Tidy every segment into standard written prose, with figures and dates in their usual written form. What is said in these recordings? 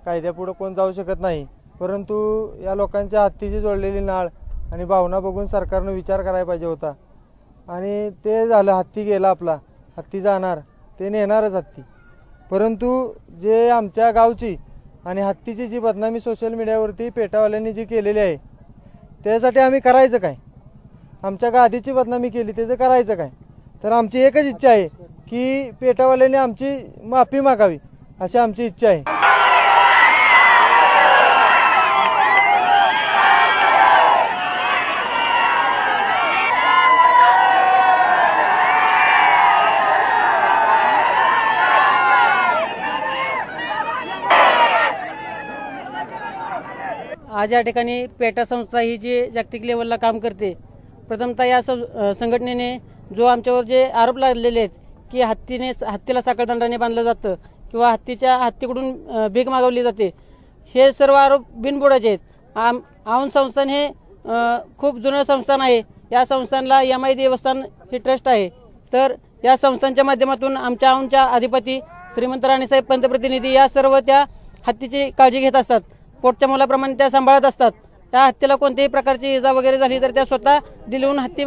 कायद्यापुढे कोण जाऊ शकत नाही, परंतु या लोकांच्या हत्तीची जोडलेली नाळ आणि भावना बघून सरकारनं विचार करायला पाहिजे होता। आणि ते झालं, हत्ती गेला आपला, हत्ती जाणार, ते नेणारच हत्ती, परंतु जे आमच्या गावची आणि हत्तीची जी बदनामी सोशल मीडियावरती पेटावाल्यांनी जी केलेली आहे त्यासाठी आम्ही करायचं काय? आमच्या गादीची बदनामी केली, त्याचं करायचं काय? तर आमची एकच इच्छा आहे की पेटावाल्यांनी आमची माफी मागावी, अशी आमची इच्छा आहे। आज या ठिकाणी पेटा संस्था ही जी जागतिक लेवलला काम करते, प्रथमतः या संघटनेने जो आमच्यावर जे आरोप लागलेले आहेत की हत्तीला साखळदंडाने बांधलं जातं किंवा हत्तीकडून भीक मागवली जाते, हे सर्व आरोप बिनबुडाचे आहेत। औंध संस्थान हे खूप जुनं संस्थान आहे। या संस्थानला MI देवस्थान हे ट्रस्ट आहे। तर या संस्थांच्या माध्यमातून आमच्या औंधच्या अधिपती श्रीमंत राणेसाहेब पंतप्रतिनिधी या सर्व त्या हत्तीची काळजी घेत असतात, पोटच्या मुलाप्रमाणे त्या सांभाळत असतात। त्या हत्तीला कोणत्याही प्रकारची इजा वगैरे झाली तर त्या स्वतः दिलवून हत्ती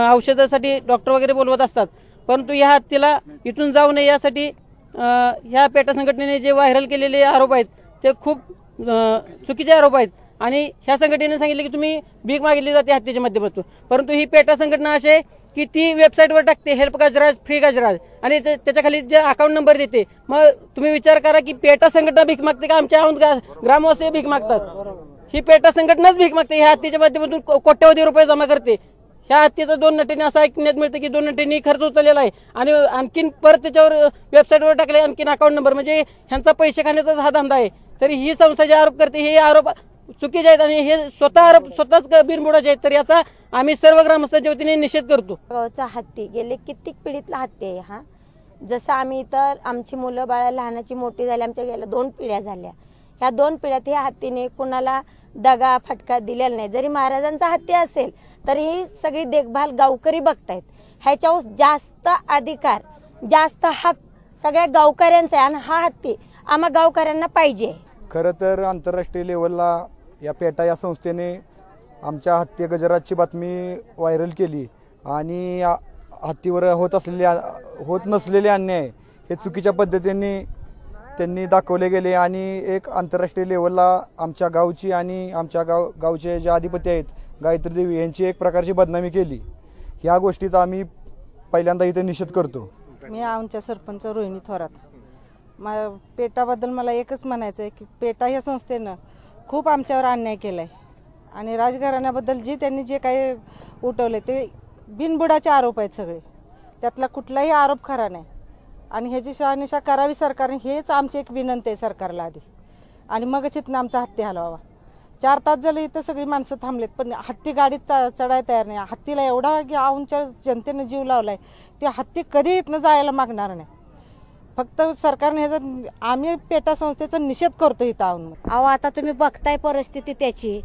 औषधासाठी डॉक्टर वगैरे बोलवत असतात। परंतु या हत्तीला इथून जाऊ नये यासाठी ह्या पेटा संघटनेने जे व्हायरल केलेले आरोप आहेत ते खूप चुकीचे आरोप आहेत। आणि ह्या संघटनेने सांगितले की तुम्ही भीक मागितली जाते हत्तीच्या माध्यमातून, परंतु ही पेटा संघटना अशी आहे की ती वेबसाईटवर टाकते हेल्प गजराज, फ्री गजराज, आणि त्याच्या खाली जे अकाउंट नंबर देते। मग तुम्ही विचार करा की पेटा संघटना भीक मागते का आमच्या ग्रामवासी भीक मागतात? ही पेटा संघटनाच भीक मागते, ह्या हत्तीच्या माध्यमातून कोट्यवधी रुपये जमा करते। ह्या हत्तीचा 2 नटीने असं ऐकण्यात मिळतं की 2 नटींनी खर्च उचललेला आहे आणि आणखीन परत त्याच्यावर वेबसाईटवर टाकले आणखीन अकाउंट नंबर, म्हणजे ह्यांचा पैसे खाण्याचाच हा धंदा आहे। तरी ही संस्था जे आरोप करते हे आरोप चुकीचे आहेत आणि हे स्वतःच बिनबुडाचे आहेत। तर याचा आम्ही सर्व ग्रामस्थांच्या वतीने निषेध करतो। गावचा हत्ती गेले कित्येक पिढीतला हत्ती आहे हा। जसं आम्ही इतर आमची मुलं बाळा लहानाची मोठी झाली, आमच्या गेल्या 2 पिढ्या झाल्या, ह्या 2 पिढ्यात ह्या हत्तीने कुणाला दगा फटका दिलेला नाही। जरी महाराजांचा हत्ती असेल तरी ही सगळी देखभाल गावकरी बघतायत। ह्याच्यावर जास्त अधिकार, जास्त हक सगळ्या गावकऱ्यांचा आहे आणि हा हत्ती आम्हा गावकऱ्यांना पाहिजे। खरं तर आंतरराष्ट्रीय लेवलला या पेटा या संस्थेने आमच्या हत्ती गजराजची बातमी व्हायरल केली आणि हत्तीवर होत नसलेले अन्याय हे चुकीच्या पद्धतीने त्यांनी दाखवले गेले आणि एक आंतरराष्ट्रीय लेवलला आमच्या गावची आणि आमच्या गावचे जे अधिपती आहेत गायत्री देवी यांची एक प्रकारची बदनामी केली। ह्या गोष्टीचा आम्ही पहिल्यांदा इथे निषेध करतो। मी औंधच्या सरपंच रोहिणी थोरात। पेटाबद्दल मला एकच म्हणायचं आहे की पेटा या संस्थेनं खूप आमच्यावर अन्याय केला आहे आणि राजघराण्याबद्दल त्यांनी जे काही उठवले ते बिनबुडाचे आरोप आहेत सगळे, त्यातला कुठलाही आरोप खरा नाही आणि ह्याची शहानिशा करावी सरकारने, हेच आमची एक विनंती आहे सरकारला आधी, आणि मगच इथनं आमचा हत्ती हलवावा। 4 तास झाले इथं सगळी माणसं थांबलेत पण हत्ती गाडीत चढायला तयार नाही। हत्तीला एवढा की औंधच्या जनतेने जीव लावलाय, ते हत्ती कधी इथनं जायला मागणार नाही। फक्त सरकारने ह्याचा आम्ही पेटा संस्थेचा निषेध करतो इथं औंध। अहो आता तुम्ही बघताय परिस्थिती त्याची,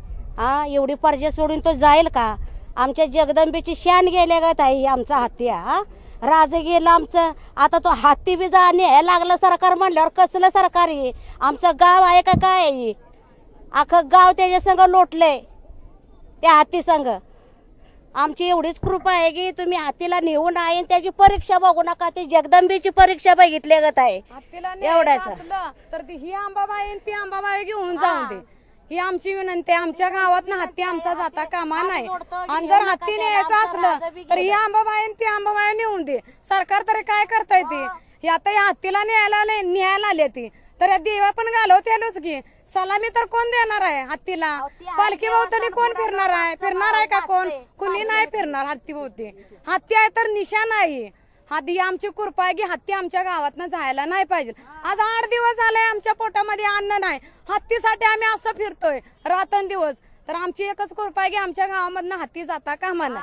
एवढी पर्जा सोडून तो जाईल का? आमच्या जगदंबेची शान गेल्या का ताई आमचा हत्ती? राज गेलं आमचं, आता तो हत्ती बी न्यायला लागलं सरकार म्हणल्यावर कसलं सरकार आहे? आमचं गाव आहे का काय आहे? अख्खं गाव त्याच्या संग लोटले त्या हत्ती संग। आमची एवढीच कृपा आहे की तुम्ही हत्तीला नेऊन आहे त्याची परीक्षा बघू नका, ती जगदंबेची परीक्षा बघितली गत आहे एवढ्याच। तर ही अंबाबाई ती अंबाबाई घेऊन जाऊन दे, ही आमची विनंती। आमच्या गावात हत्ती आमचा जाता कामा नाही आणि जर हत्ती न्यायचं असलं तर ही अंबाबाई ती अंबाबाई नेऊन दे। सरकार तरी काय करताय ते? आता या हत्तीला न्यायला आले ती तर या देवा पण घालवतेलच की, सलामी तर कोण देणार आहे हत्तीला? पालखी भोवताली कोण फिरणार आहे? फिरणार आहे का कोण? कुणी नाही फिरणार हत्ती भोवती। हत्ती आहे तर निशाण आहे, हत्ती आमची कृपा आहे की हत्ती आमच्या गावातनं जायला नाही पाहिजे। आज 8 दिवस झाले आमच्या पोटामध्ये अन्न नाही, हत्तीसाठी आम्ही असं फिरतोय रात्रंदिवस। तर आमची एकच कृपा आहे की आमच्या गावामधनं हत्ती जाता कामा नये।